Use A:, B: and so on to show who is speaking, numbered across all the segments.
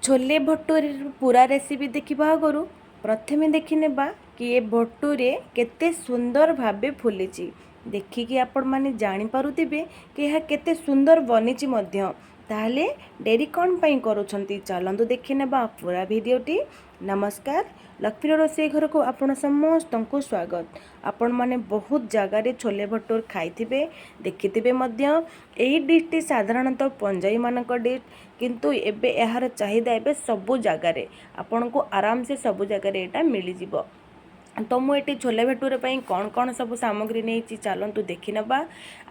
A: छोले भटूरे पूरा रेसिपी देखा आगु प्रथमे देखने कि ये भटूरे केते सुंदर भावे फुली देखिकी आपण माने जानी पारुथिबे कि यह केते सुंदर बनी ताहले डेरी कौन पाई करूछंती चलंतु देखि नेबा पूरा भिडियोटी। नमस्कार, लक्ष्मी रोषेई घर को आपण समस्त को स्वागत। आपण माने बहुत जगार छोले भटूर खाइथिबे देखिथिबे मध्य एही डिशटी साधारणतः पंजाबी मानक डिश, किंतु एबे एहार चाहिदा एबे सबु जगार आपण को आराम से सबु जगार एटा मिली जिवो। तो मुझे छोले भटूरे कौन कौन सब सामग्री नहीं चलतु देखी नवा।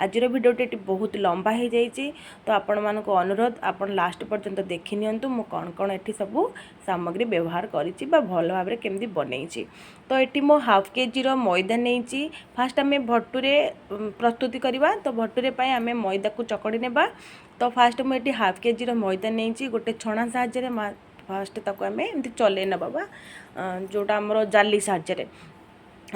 A: आज भिडियोटी बहुत लंबा हो जाइए, तो आपण मान अनुरोध आपण लास्ट पर्यंत देखी नियंतु मु कौन कौन ये सब सामग्री व्यवहार करी भल भाव केमती बनई। तो ये मो हाफ केजी मैदा नहीं। फास्ट आम भटूरे प्रस्तुति करवा। तो भटूरे आम मैदा को चकड़ी नेबा। तो फास्ट मुझे हाफ केजी मैदा नहीं गोटे छणा साहाय्य फास्ट ताको आम एमती चले ना बाबा जोटा आमर जाली साहाय्य।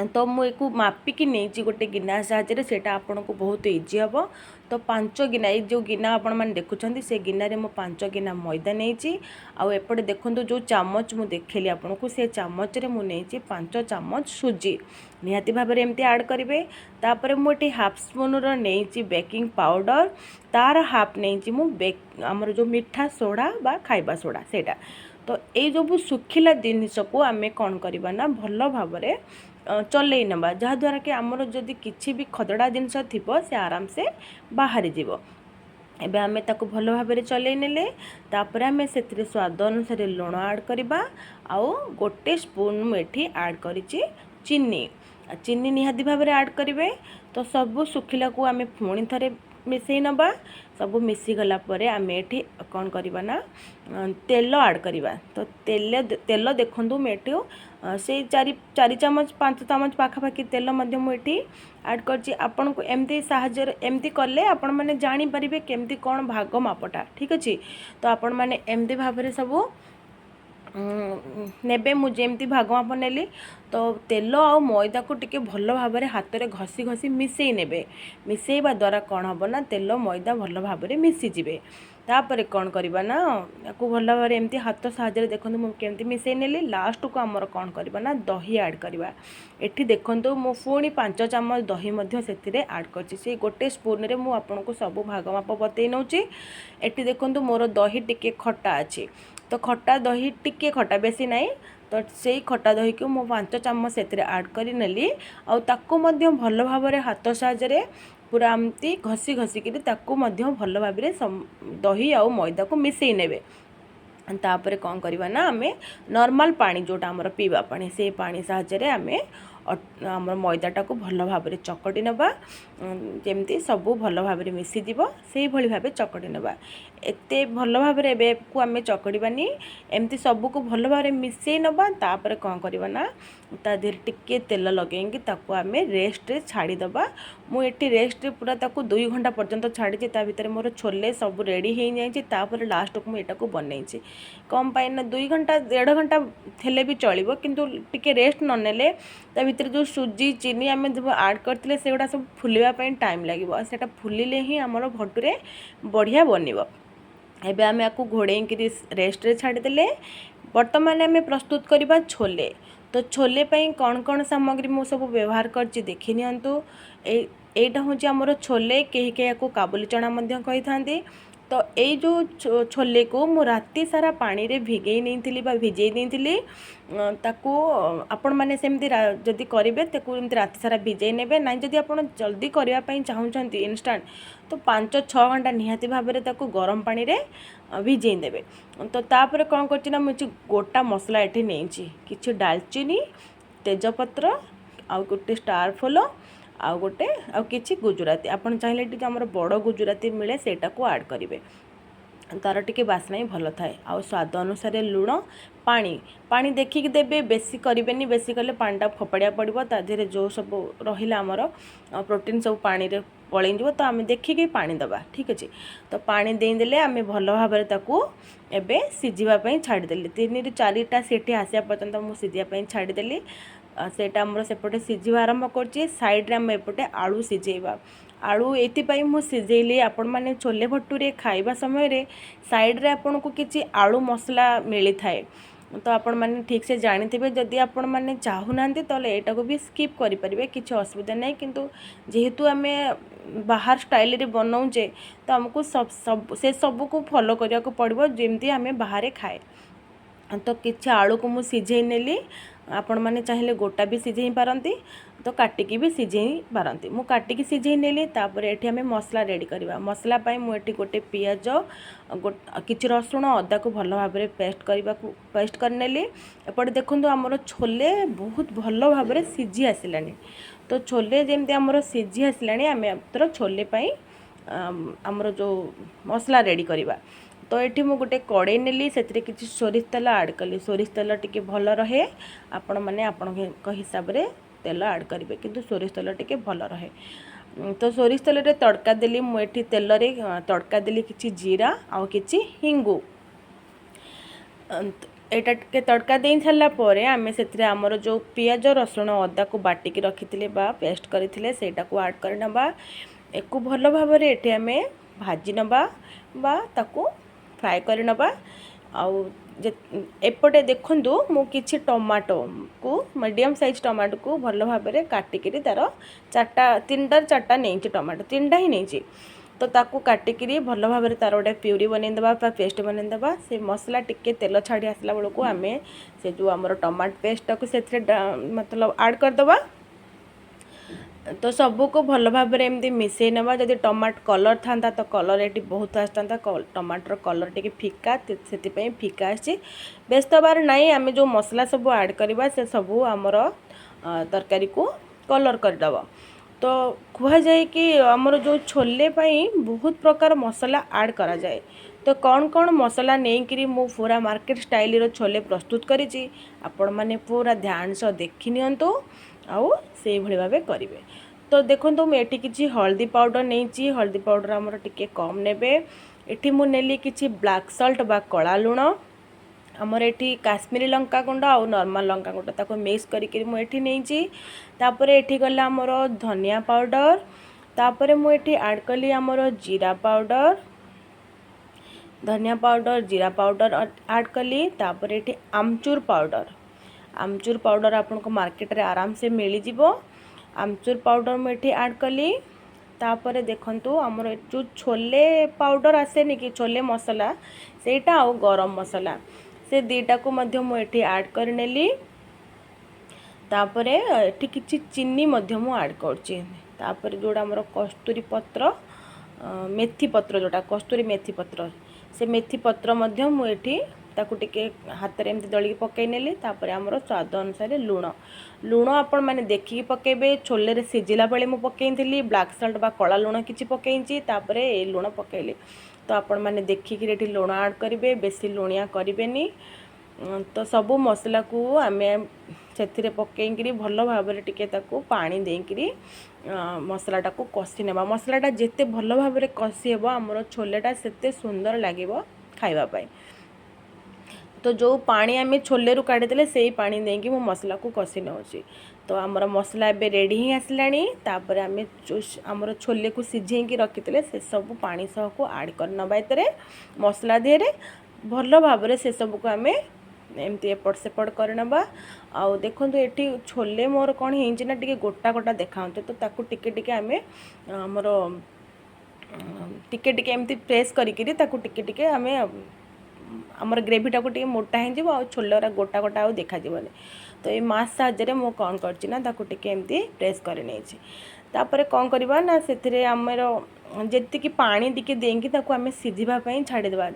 A: तो मुझे मापिकी नहीं गोटे गिना साहाय्य से आपन को बहुत इजी हम। तो 5 गिना जो गिना आपण मैंने देखुं से गिनारे मु 5 गिना मैदा नहीं। आउपटे देखो जो चामच मुझे देखेली आपन को से चामच रे मु नहीं 5 चामच सुजी निहाती भाव में एमती ऐड करेंगे। तापर मुझे हाफ स्पून नहीं बेकिंग पाउडर, तार हाफ नहीं मु आमर जो मीठा सोडा बा खाइबा सोडा सेटा। तो ये जो सुखिला जिनिस को आम कौन करवा ना भल भाव चलई नवा, जहाँद्वारा कि आमर जदि किसी भी खदड़ा जिनस थी से आराम से बाहरी जीव। एबे आमे ताको भल भाव चलई नेले तापर आमे सेतिरे स्वाद अनुसार लुण ऐड करबा। आउ गोटे स्पून मुठी ऐड करिछि चीनी। चीनी निहाती भाव ऐड करेंगे। तो सबू सुखिला को आमे पुणी थे मिसई नवा। सब मिसी गला परे आमे एठी कौन करवा ना तेल ऐड करवा। तो तेल देखंतु मेठी से 4 चामच 5 चामच पाखापाखि तेल मुझे ऐड कर आपन को एमती साहाଯ୍य एमती कले आपण माने जानी परिबे केमती कौन भाग मापटा ठीक अच्छे। तो आपण माने एमती भाव सब नेबे मुझे भाग माप नेली। तो तेल आ मैदा को टिके भल भाव हाथ में घसी घसी मिसई नेबे। मिसईबा द्वारा कौन हम ना तेल मैदा भल भाव मिसीजे। तापर कौन करवा ना या भल भाव एमती हाथ साहाଯ୍य देखो मुझे मिसई नेली। लास्ट को आमर कौन करवा ना दही ऐड करवा। एठी देखो मु पुणी 5 चामच दही से ऐड कर गोटे स्पून रे मु आपन को सब भाग माप बतई नौची। एठी देखो मोर दही टिके खट्टा अच्छी। तो खट्टा दही टिके खट्टा बेसी नाई। तो से खट्टा दही को मु 5 चामच से ऐड कर नेली। आउ भल भाव हाथ साहाଯ୍य पूरा एमती घसी घसिकी भल भाव दही आउ मैदा को मिसई नेबे। तापर कौन करवा ना आमे नॉर्मल पानी जोटा आमर पीवा पानी से पानी साहाଯ୍य आमे आमर मैदाटा को भल भाव चकटी नवा। जमती सबू भल भाव मिसीज से भाव चकटी नवा। एते भल भाव को आम चकड़ानी एमती सबू को भल भाव मिसई नवा। तापर कौन करवा ना ता देहरे टिके तेल लगेंगे ताको आम रेस्ट छाड़ीदबा। मुझे रेस्ट पूरा ताको 2 घंटा पर्यंत छाड़ी ता भितर मोर छोले सब रेडी हो जाए। लास्ट को मुझे बनई कम पाई ना 2 घंटा 1.5 घंटा थे भी चलो, किंतु टिके रेस्ट न नेले ता भितर जो सुजी चीनी आम जब ऐड करते से गुड़ा सब फुलवाई टाइम लगे। से फुलिले ही आमर भटूरे बढ़िया बनब। एबे आमे आपको घोड़े रेस्ट रे छाड़ीदेले। बर्तमान आमे प्रस्तुत करवा छोले। तो छोले कौन कौन सामग्री मु सब व्यवहार करछि देखि नियंतु। एटा हूँ आमर छोले, कहीं कहीं को काबुली चना कही था। तो ये जो छोले को मु राति सारा पानी रे भिगई नहीं भिजई नहीं ताको आपण माने सेमती जदि करेंगे तो एमती राति सारा भिजई नेबे ना। जदि आपण जल्दी करने चाहूँगी इंस्टांट तो 5-6 घंटा निहाती भाव में ताको गरम पानी रे भिजई देबे। तो तापर कौन करछि ना मुझे गोटा मसला एठी नहीं किछि दालचीनी, तेजपत्र आउ गोटे स्टार फूल आउ गोटे आउ किछि गुजराती आपन चाहिए टी आमर बड़ गुजराती मिले सेटा को ऐड करेंगे। तार टिके बासना ही भल थाए। आउ स्वाद अनुसार लुण पानी पानी देखिक देबे। बेसी करेंगे बेसी कले पानीटा फोपाड़िया पड़ो ताधे जो सब रहा आमर प्रोटीन सब पानी रे पलैज। तो आम देखिक पानी दबा ठीक अच्छे। तो पानी देदेले आम भल भाव एबे सिझापी छाड़देली 3-4टा सीटी आसा पर्यंत मुझे सिझापी छाड़देली। सेटा आमर सेपटे सिझा आरंभ कर साइड्रे आम एपटे आलू सिझेबा। आलू एपाई मु सिझेली आपण मैंने छोले भटूरे खाइबा समय साइड रे आपन को किसी आलू मसला मिली थाए तो आपण मैंने ठीक से जानी जदि आपण मैंने चाहूना तो यहाँ को भी स्किप करें किसी असुविधा नहीं किंतु जेहेतु आम बाहर स्टाइल रे बनाऊे तो आमको से सब को फॉलो करने को पड़ो जमती आम बाहर खाए तो किसी आलू को मुझे सिझे नेली आपण मैंने चाहिए गोटा भी सिझे पारती तो काटिकी भी सिझे पारती मु काटिकी सिझे नेली तापर एठी आमे मसला रेडी करवा मसला पाई मु एठी गोटे पियाज किछि रसुण अदा को भल भाव में पेस्ट कर नेली एपटे देखंतु हमर छोले बहुत भल भाव में सिझी आसिलानी तो छोले जेमती हमर सिझी आसिलानी आमे तर छोले पाई हमर जो मसला रेडी करवा तो ये मुझे गोटे कड़े नेली से किसी सोरिष तेल ऐड कली सोरिष तेल टी भल रहे आपण मैंने आपण हिसाब से तेल ऐड करेंगे किंतु सोरिष तेल टी भल रहे तो सोरिष तेल रे तड़का देली मुझे तेल रे तड़का देली किसी जीरा आउ किसी हिंगू एटा टिके तड़का दे सारापर आम से आमर जो पियाज रसुण अदा को बाटिकी रखी बा पेस्ट करते सेटा को ऐड कर नबा एक भल भाव में ये आम भाजी नबा बा ताकू फ्राए कर नबा आउ एपटे देखंतु मु किछि टमाटो को मीडियम साइज टमाटो को भल भाव में काटिकी तार चार्टा नहीं टमाटो 3टा ही नहीं तो ताकू काटिकी भल भाव में तार गोटे प्यूरी बनईदेवा पेस्ट बनईदेवा से मसला टिके तेल छाड़ी आसला बेलू आम से जो आमर टमाटो पेस्ट को से मतलब ऐड करदे तो सबू को भल भाव में एमती मिसई नवा जदि टमाटो कलर था तो कलर ये बहुत आसता टमाटर कलर टी फिका से फिका आसी व्यस्त बार नाई आम जो मसला सब ऐड करवा से सबू आमर तरकारी को कलर करदब तो कह जाए कि आमर जो छोले पाई बहुत प्रकार मसला ऐड करा जाए तो कौन कौन मसला नहीं करी मु पूरा मार्केट स्टाइल रो छोले प्रस्तुत करी आपण माने पूरा ध्यान से देखि नियंतु आउ से भली भाबे करिवे तो देखंतु मैं एठी किछि हल्दी पाउडर नहीं हल्दी पाउडर हमर टिके कम नेबे एठी मु नेली किछि ब्लैक सॉल्ट बा कला लुण हमर एठी काश्मीरी लंका गुंड आउ नॉर्मल लंका गुंड ताको मिक्स करिके मु एठी नेछि तापर एठी गला हमर धनिया पाउडर तापर मु एठी ऐड कली हमर जीरा पाउडर धनिया पाउडर जीरा पाउडर ऐड कली तापर एठी आमचूर पाउडर आपन को मार्केट रे आराम से मिली जिवो आमचूर पाउडर मुझे ऐड कली तापर देखंतु हमर जो छोले पाउडर आसेनी कि छोले मसला सेटा आउ गरम मसला से दीटा को मध्य मुझे ऐड कर नेली तापर एठी किछि चीनी मध्य मु ऐड करछि तापर जोड़ा हमर कस्तूरी पत्र मेथी पत्र जोटा कस्तूरी मेथी पत्र से मेथी पत्र मध्य मु एठी ताकू टिके हाथ में एमती दलिकी पकई नेली तापर हमर स्वाद अनुसार लुण आपण मैंने देखिकी पकेबे छोले रे सिझिला बेले मु पकईली ब्लैक सॉल्ट बा कला लुण किछि पकईची तापर ए लुण पकईली तो आपण मैंने देखिकी रेठी लुण ऐड करेंगे बेसी लुणिया करेनि तो सबू मसला को आम से पकईकरी भल भाव में टिके ताकू पानी देकरी मसलाटा को कषि नेबा मसलाटा जिते भल भाव में कषि हेबो हमर छोलेटा सेते सुंदर लागिबो खाइबा पाई तो जो पानी आम छोले रू काढ़ी से ही पानी देंगे मो मसला को कषि नौची तो आमर मसला एबे रेडी ही आसलानी तापर आम जो आमर छोले को सिझेकी रखी से सब पानी सह को ऐड कर नबा एतरे मसला देहरे भल भाव में से सब को आम एमती एपट सेपट कर नबा आउ देखंतु एठी छोले मोर कौन होइछि ना टिके गोटा गोटा देखाउते तो ताकू टिके टिके आम आमर टिके टिके एमती प्रेस करिकिरी ताकू टिके टिके आम आमर ग्रेवीटा को टिके मोटा हो आ छोले गोटा गोटा आउ देखा जीवनी तो ये मास साहाଯ୍ୟରେ मु कौन करछि ना ताकू टिके एमती प्रेस कर नेछि तापर कौन करबा ना सेथिरे आमर जेतिकी पानी टिके देंगी ताकू आम सिझिबा पई छाड़ी देबा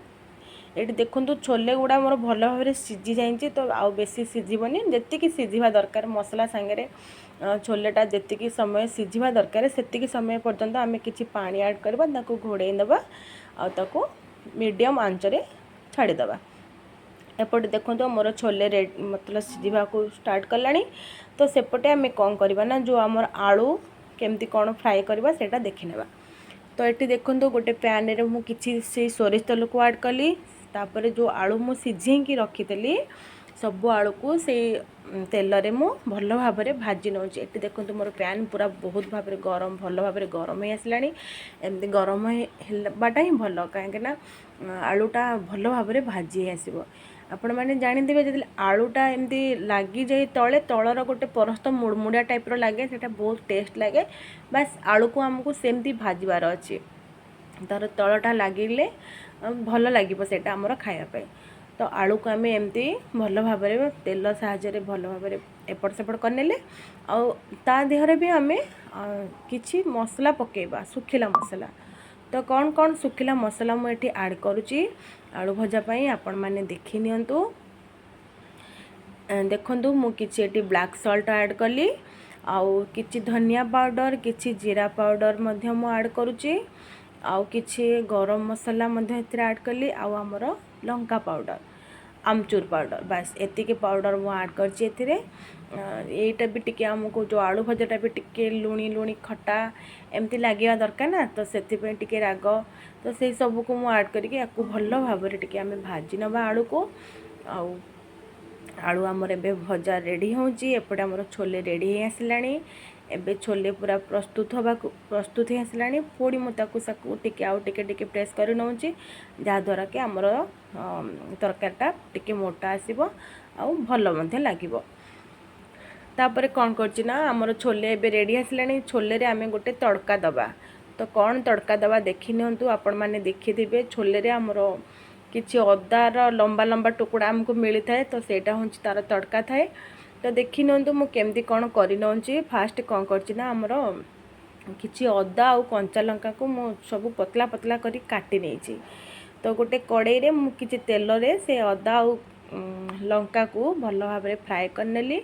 A: ये देखंतु छोले गुड़ा मोर भल भाव में सिझी जाइए तो आउ बेसी सिझिबनी जेतिकी सिझिबा दरकार मसला सांगे छोलेटा जेतिकी समय सिझिबा दरकार सेतिकी समय पर्यंत आम किछि पानी ऐड करबा ताकू घोड़े देबा आ ताकू मीडियम आंचरे छाड़ीदबा एपटे देखो मोर छोले रेड मतलब सिझा को स्टार्ट कलानी तो सेपटे आम कौन करवा ना जो आमर आलू केमती कौन फ्राए करवा सेटा देखि नेबा तो ये देखो गोटे पैन रे मु किछि से सोरिष तेल को ऐड कली तापर जो आलू मु सिझेकी रखी ସବୁ ଆଳୁକୁ ସେଇ ତେଲରେ ମୁଁ ଭଲ ଭାବରେ ଭାଜି ନେଉଛି। ଏଠି ଦେଖନ୍ତୁ ମୋର ପ୍ୟାନ୍ ପୁରା ବହୁତ ଭାବରେ ଗରମ, ଭଲ ଭାବରେ ଗରମ ହେଇ ଆସିଲାଣି। ଏମିତି ଗରମ ହେବାଟା ହିଁ ଭଲ, କାହିଁକିନା ଆଳୁଟା ଭଲ ଭାବରେ ଭାଜି ହେଇ ଆସିବ। ଆପଣମାନେ ଜାଣିଥିବେ ଯେତେବେଳେ ଆଳୁଟା ଏମିତି ଲାଗିଯାଇ ତଳେ, ତଳର ଗୋଟେ ପରସ୍ତ ମୁଡ଼ମୁଡ଼ିଆ ଟାଇପ୍ର ଲାଗେ, ସେଇଟା ବହୁତ ଟେଷ୍ଟ ଲାଗେ। ବାସ୍ ଆଳୁକୁ ଆମକୁ ସେମିତି ଭାଜିବାର ଅଛି, ତାର ତଳଟା ଲାଗିଲେ ଭଲ ଲାଗିବ ସେଇଟା ଆମର ଖାଇବା ପାଇଁ। ତ ଆଳୁକୁ ଆମେ ଏମିତି ଭଲ ଭାବରେ ତେଲ ସାହାଯ୍ୟରେ ଭଲ ଭାବରେ ଏପଟ ସେପଟ କରିନେଲେ, ଆଉ ତା ଦେହରେ ବି ଆମେ କିଛି ମସଲା ପକାଇବା, ଶୁଖିଲା ମସଲା। ତ କ'ଣ କ'ଣ ଶୁଖିଲା ମସଲା ମୁଁ ଏଠି ଆଡ଼୍ କରୁଛି ଆଳୁ ଭଜା ପାଇଁ ଆପଣମାନେ ଦେଖି ନିଅନ୍ତୁ। ଦେଖନ୍ତୁ ମୁଁ କିଛି ଏଠି ବ୍ଲାକ୍ ସଲ୍ଟ ଆଡ଼୍ କଲି, ଆଉ କିଛି ଧନିଆ ପାଉଡ଼ର, କିଛି ଜିରା ପାଉଡ଼ର ମଧ୍ୟ ମୁଁ ଆଡ଼୍ କରୁଛି, ଆଉ କିଛି ଗରମ ମସଲା ମଧ୍ୟ ଏଥିରେ ଆଡ଼୍ କଲି, ଆଉ ଆମର ଲଙ୍କା ପାଉଡ଼ର, আমচুর ପାଉଡ଼ର, ବାସ୍ ଏତିକି ପାଉଡ଼ର ମୁଁ ଆଡ଼୍ କରିଛି ଏଥିରେ। ଏଇଟା ବି ଟିକେ ଆମକୁ ଯେଉଁ ଆଳୁ ଭଜାଟା ବି ଟିକେ ଲୁଣି ଲୁଣି ଖଟା ଏମିତି ଲାଗିବା ଦରକାର ନା, ତ ସେଥିପାଇଁ ଟିକେ ରାଗ, ତ ସେଇ ସବୁକୁ ମୁଁ ଆଡ଼୍ କରିକି ୟାକୁ ଭଲ ଭାବରେ ଟିକେ ଆମେ ଭାଜି ନେବା ଆଳୁକୁ। ଆଉ ଆଳୁ ଆମର ଏବେ ଭଜା ରେଡ଼ି ହେଉଛି, ଏପଟେ ଆମର ଛୋଲେ ରେଡ଼ି ହେଇ ଆସିଲାଣି। ଏବେ ଛୋଲେ ପୁରା ପ୍ରସ୍ତୁତ ହେଇ ଆସିଲାଣି। ପୁଣି ମୁଁ ତାକୁ ଟିକେ ଆଉ ଟିକେ ପ୍ରେସ୍ କରି ନେଉଛି, ଯାହାଦ୍ୱାରା କି ଆମର ତରକାରୀଟା ଟିକେ ମୋଟା ଆସିବ ଆଉ ଭଲ ମଧ୍ୟ ଲାଗିବ। ତାପରେ କ'ଣ କରୁଛି ନା, ଆମର ଛୋଲେ ଏବେ ରେଡ଼ି ଆସିଲାଣି। ଛୋଲେରେ ଆମେ ଗୋଟେ ତଡ଼କା ଦେବା। ତ କ'ଣ ତଡ଼କା ଦେବା ଦେଖି ନିଅନ୍ତୁ। ଆପଣମାନେ ଦେଖିଥିବେ ଛୋଲେରେ ଆମର କିଛି ଅଦାର ଲମ୍ବା ଲମ୍ବା ଟୁକୁଡ଼ା ଆମକୁ ମିଳିଥାଏ, ତ ସେଇଟା ହେଉଛି ତା'ର ତଡ଼କା ଥାଏ। ତ ଦେଖି ନିଅନ୍ତୁ ମୁଁ କେମିତି କ'ଣ କରି ନେଉଛି। ଫାଷ୍ଟ କ'ଣ କରୁଛି ନା, ଆମର କିଛି ଅଦା ଆଉ କଞ୍ଚା ଲଙ୍କାକୁ ମୁଁ ସବୁ ପତଲା ପତଲା କରି କାଟି ନେଇଛି। ତ ଗୋଟେ କଡ଼େଇରେ ମୁଁ କିଛି ତେଲରେ ସେ ଅଦା ଆଉ ଲଙ୍କାକୁ ଭଲ ଭାବରେ ଫ୍ରାଏ କରିନେଲି।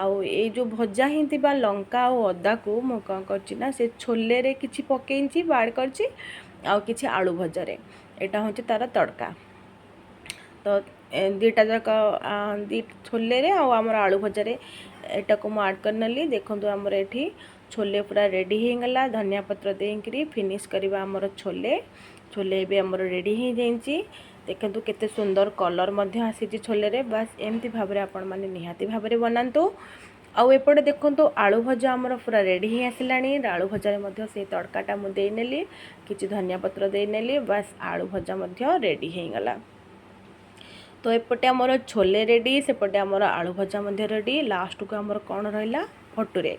A: ଆଉ ଏଇ ଯେଉଁ ଭଜା ହେଇଥିବା ଲଙ୍କା ଆଉ ଅଦାକୁ ମୁଁ କ'ଣ କରିଛି ନା, ସେ ଛୋଲେରେ କିଛି ପକେଇଛି ବା ଆଡ଼୍ କରିଛି, ଆଉ କିଛି ଆଳୁ ଭଜାରେ। ଏଇଟା ହେଉଛି ତା'ର ତଡ଼କା। ତ ଦୁଇଟା ଯାକ ଛୋଲେରେ ଆଉ ଆମର ଆଳୁ ଭଜାରେ ଏଟାକୁ ମୁଁ ଆଡ଼୍ କରିନେଲି। ଦେଖନ୍ତୁ ଆମର ଏଠି ଛୋଲେ ପୁରା ରେଡ଼ି ହେଇଗଲା। ଧନିଆ ପତ୍ର ଦେଇକରି ଫିନିଶ୍ କରିବା ଆମର ଛୋଲେ ଏବେ ଆମର ରେଡ଼ି ହେଇଯାଇଛି। ଦେଖନ୍ତୁ କେତେ ସୁନ୍ଦର କଲର୍ ମଧ୍ୟ ଆସିଛି ଛୋଲେରେ। ବାସ୍ ଏମିତି ଭାବରେ ଆପଣମାନେ ନିହାତି ଭାବରେ ବନାନ୍ତୁ। ଆଉ ଏପଟେ ଦେଖନ୍ତୁ ଆଳୁ ଭଜା ଆମର ପୁରା ରେଡ଼ି ହେଇ ଆସିଲାଣି। ଆଳୁ ଭଜାରେ ମଧ୍ୟ ସେଇ ତଡ଼କାଟା ମୁଁ ଦେଇନେଲି, କିଛି ଧନିଆ ପତ୍ର ଦେଇନେଲି। ବାସ୍ ଆଳୁ ଭଜା ମଧ୍ୟ ରେଡ଼ି ହେଇଗଲା। ତ ଏପଟେ ଆମର ଛୋଲେ ରେଡ଼ି, ସେପଟେ ଆମର ଆଳୁ ଭଜା ମଧ୍ୟ ରେଡ଼ି। ଲାଷ୍ଟକୁ ଆମର କ'ଣ ରହିଲା, ଭଟୁରେ।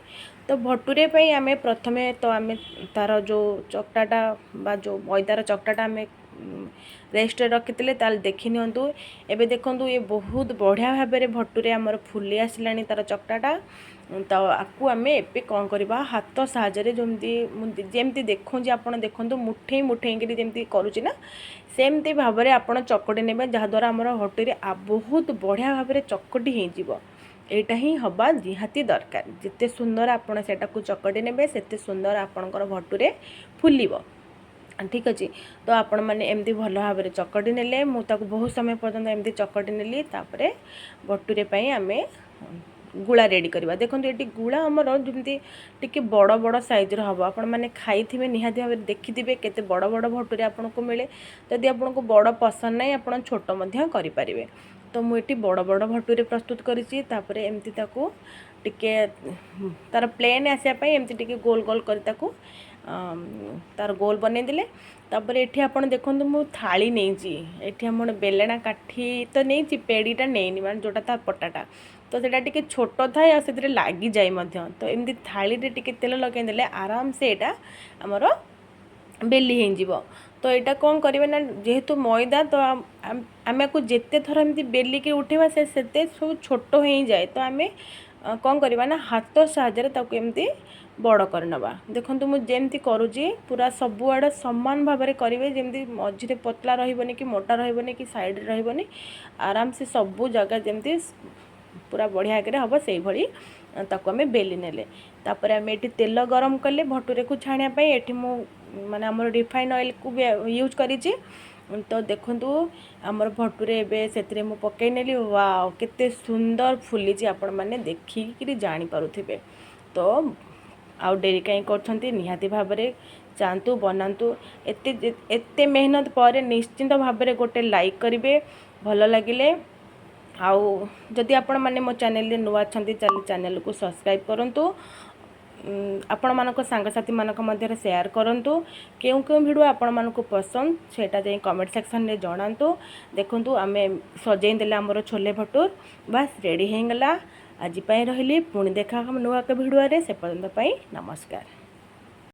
A: ତ ଭଟୁରେ ପାଇଁ ଆମେ ପ୍ରଥମେ ଆମେ ତା'ର ଯେଉଁ ଚକଟାଟା ବା ଯେଉଁ ମଇଦାର ଚକଟାଟା ଆମେ ରେଷ୍ଟରେ ରଖିଥିଲେ, ତାହେଲେ ଦେଖି ନିଅନ୍ତୁ। ଏବେ ଦେଖନ୍ତୁ ଏ ବହୁତ ବଢ଼ିଆ ଭାବରେ ଭଟୁରେ ଆମର ଫୁଲି ଆସିଲାଣି ତା'ର ଚକଟାଟା। ତ ଆକୁ ଆମେ ଏବେ କ'ଣ କରିବା, ହାତ ସାହାଯ୍ୟରେ ଯେମିତି ଦେଖୁଛି, ଆପଣ ଦେଖନ୍ତୁ ମୁଠେଇକିରି ଯେମିତି କରୁଛି ନା, ସେମିତି ଭାବରେ ଆପଣ ଚକଟି ନେବେ, ଯାହାଦ୍ୱାରା ଆମର ଭଟୁରେ ବହୁତ ବଢ଼ିଆ ଭାବରେ ଚକଟି ହେଇଯିବ। ଏଇଟା ହିଁ ହେବା ନିହାତି ଦରକାର। ଯେତେ ସୁନ୍ଦର ଆପଣ ସେଇଟାକୁ ଚକଟି ନେବେ, ସେତେ ସୁନ୍ଦର ଆପଣଙ୍କର ଭଟୁରେ ଫୁଲିବ। ଠିକ୍ ଅଛି। ତ ଆପଣମାନେ ଏମିତି ଭଲ ଭାବରେ ଚକଟି ନେଲେ, ମୁଁ ତାକୁ ବହୁତ ସମୟ ପର୍ଯ୍ୟନ୍ତ ଏମିତି ଚକଟି ନେଲି। ତାପରେ ଭଟୁରେ ପାଇଁ ଆମେ ଗୁଳା ରେଡ଼ି କରିବା। ଦେଖନ୍ତୁ ଏଠି ଗୁଳା ଆମର ଯେମିତି ଟିକେ ବଡ଼ ବଡ଼ ସାଇଜ୍ର ହେବ। ଆପଣମାନେ ଖାଇଥିବେ ନିହାତି ଭାବରେ, ଦେଖିଥିବେ କେତେ ବଡ଼ ବଡ଼ ଭଟୁରେ ଆପଣଙ୍କୁ ମିଳେ। ଯଦି ଆପଣଙ୍କୁ ବଡ଼ ପସନ୍ଦ ନାହିଁ, ଆପଣ ଛୋଟ ମଧ୍ୟ କରିପାରିବେ। ତ ମୁଁ ଏଠି ବଡ଼ ବଡ଼ ଭଟୁରେ ପ୍ରସ୍ତୁତ କରିଛି। ତାପରେ ଏମିତି ତାକୁ ଟିକେ ତା'ର ପ୍ଲେନ୍ ଆସିବା ପାଇଁ ଏମିତି ଟିକେ ଗୋଲ ଗୋଲ କରି ତାକୁ ତା'ର ଗୋଲ ବନେଇ ଦେଲେ। ତାପରେ ଏଠି ଆପଣ ଦେଖନ୍ତୁ ମୁଁ ଥାଳି ନେଇଛି। ଏଠି ଆମର ବେଲଣା କାଠି ତ ନେଇଛି, ପେଡ଼ିଟା ନେଇନି, ମାନେ ଯେଉଁଟା ତା ପଟାଟା, ତ ସେଇଟା ଟିକେ ଛୋଟ ଥାଏ ଆଉ ସେଥିରେ ଲାଗିଯାଏ ମଧ୍ୟ। ତ ଏମିତି ଥାଳିରେ ଟିକେ ତେଲ ଲଗାଇ ଦେଲେ ଆରାମସେ ଏଇଟା ଆମର ବେଲି ହେଇଯିବ। ତ ଏଇଟା କ'ଣ କରିବେ ନା, ଯେହେତୁ ମଇଦା, ତ ଆମେ ଆକୁ ଯେତେ ଥର ଏମିତି ବେଲିକି ଉଠାଇବା ସେତେ ସବୁ ଛୋଟ ହେଇଯାଏ। ତ ଆମେ କ'ଣ କରିବା ନା, ହାତ ସାହାଯ୍ୟରେ ତାକୁ ଏମିତି ବଡ଼ କରିନେବା। ଦେଖନ୍ତୁ ମୁଁ ଯେମିତି କରୁଛି, ପୁରା ସବୁଆଡ଼େ ସମାନ ଭାବରେ କରିବେ, ଯେମିତି ମଝିରେ ପତଳା ରହିବନି କି ମୋଟା ରହିବନି କି ସାଇଡ଼ରେ ରହିବନି। ଆରାମସେ ସବୁ ଜାଗା ଯେମିତି ପୁରା ବଢ଼ିଆ ଆଗରେ ହେବ, ସେଇଭଳି ତାକୁ ଆମେ ବେଲି ନେଲେ। ତାପରେ ଆମେ ଏଠି ତେଲ ଗରମ କଲେ ଭଟୁରେକୁ ଛାଣିବା ପାଇଁ। ଏଠି ମୁଁ ମାନେ ଆମର ରିଫାଇନ୍ ଅଏଲ୍କୁ ବି ୟୁଜ୍ କରିଛି। ତ ଦେଖନ୍ତୁ ଆମର ଭଟୁରେ ଏବେ ସେଥିରେ ମୁଁ ପକାଇ ନେଲି। ୱାଓ, କେତେ ସୁନ୍ଦର ଫୁଲିଛି, ଆପଣମାନେ ଦେଖିକିରି ଜାଣିପାରୁଥିବେ। ତ ଆଉ ଡେରି କାହିଁ କରୁଛନ୍ତି, ନିହାତି ଭାବରେ ଯାଆନ୍ତୁ, ବନାନ୍ତୁ। ଏତେ ମେହନତ ପରେ ନିଶ୍ଚିନ୍ତ ଭାବରେ ଗୋଟେ ଲାଇକ୍ କରିବେ ଭଲ ଲାଗିଲେ। आउ जदि आपण माने मो चैनल रे नुआ छंती चैनल को सब्सक्राइब करंतु आपण मानक सांगसाथी मानक मध्य शेयर करंतु केउ केउ वीडियो आपण मानक पसंद सेटा जाई कमेंट सेक्शन रे जणांतु देखंतु आमे सजेई देले हमर छोले भटूर बस रेडी हे गला आज पई रहली पुणी देखा हम नुआ के वीडियो रे से पर्यंत पई नमस्कार।